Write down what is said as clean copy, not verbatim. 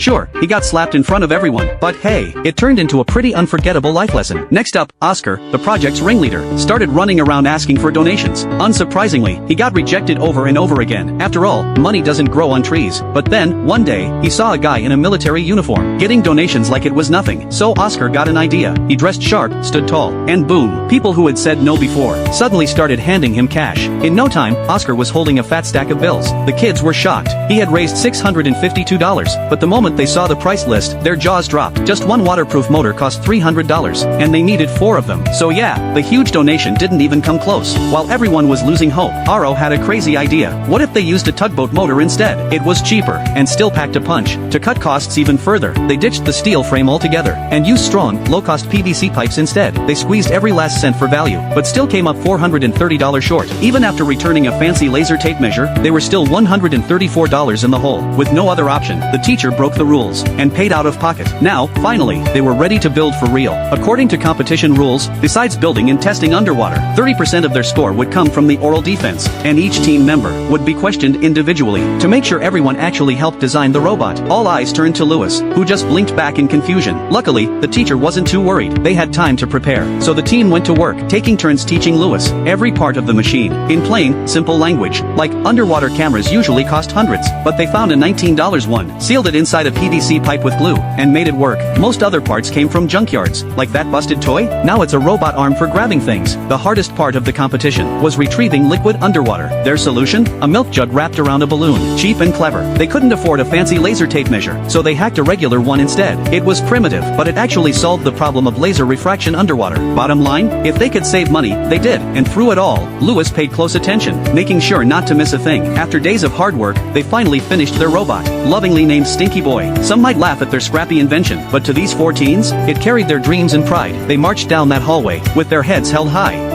Sure, he got slapped in front of everyone, but hey, it turned into a pretty unforgettable life lesson. Next up, Oscar, the project's ringleader, started running around asking for donations. Unsurprisingly, he got rejected over and over again. After all, money doesn't grow on trees. But then, one day, he saw a guy in a military uniform, getting donations like it was nothing. So Oscar got an idea. He dressed sharp, stood tall, and boom, people who had said no before, suddenly started handing him cash. In no time, Oscar was holding a fat stack of bills. The kids were shocked. He had raised $652, but the moment they saw the price list, their jaws dropped. Just one waterproof motor cost $300, and they needed 4 of them. So yeah, the huge donation didn't even come close. While everyone was losing hope, Aro had a crazy idea. What if they used a tugboat motor instead? It was cheaper, and still packed a punch. To cut costs even further, they ditched the steel frame altogether, and used strong, low-cost PVC pipes instead. They squeezed every last cent for value, but still came up $430 short. Even after returning a fancy laser tape measure, they were still $134 in the hole. With no other option, the teacher broke the rules, and paid out of pocket. Now, finally, they were ready to build for real. According to competition rules, besides building and testing underwater, 30% of their score would come from the oral defense, and each team member would be questioned individually to make sure everyone actually helped design the robot. All eyes turned to Lewis, who just blinked back in confusion. Luckily, the teacher wasn't too worried. They had time to prepare. So the team went to work, taking turns teaching Lewis every part of the machine, in plain, simple language. Like, underwater cameras usually cost hundreds, but they found a $19 one, sealed it inside a PVC pipe with glue, and made it work. Most other parts came from junkyards, like that busted toy. Now it's a robot arm for grabbing things. The hardest part of the competition was retrieving liquid underwater. Their solution? A milk jug wrapped around a balloon. Cheap and clever. They couldn't afford a fancy laser tape measure, so they hacked a regular one instead. It was primitive, but it actually solved the problem of laser refraction underwater. Bottom line, if they could save money, they did. And through it all, Lewis paid close attention, making sure not to miss a thing. After days of hard work, they finally finished their robot, lovingly named Stinky Boy. Some might laugh at their scrappy invention, but to these 4 teens, it carried their dreams and pride. They marched down that hallway, with their heads held high.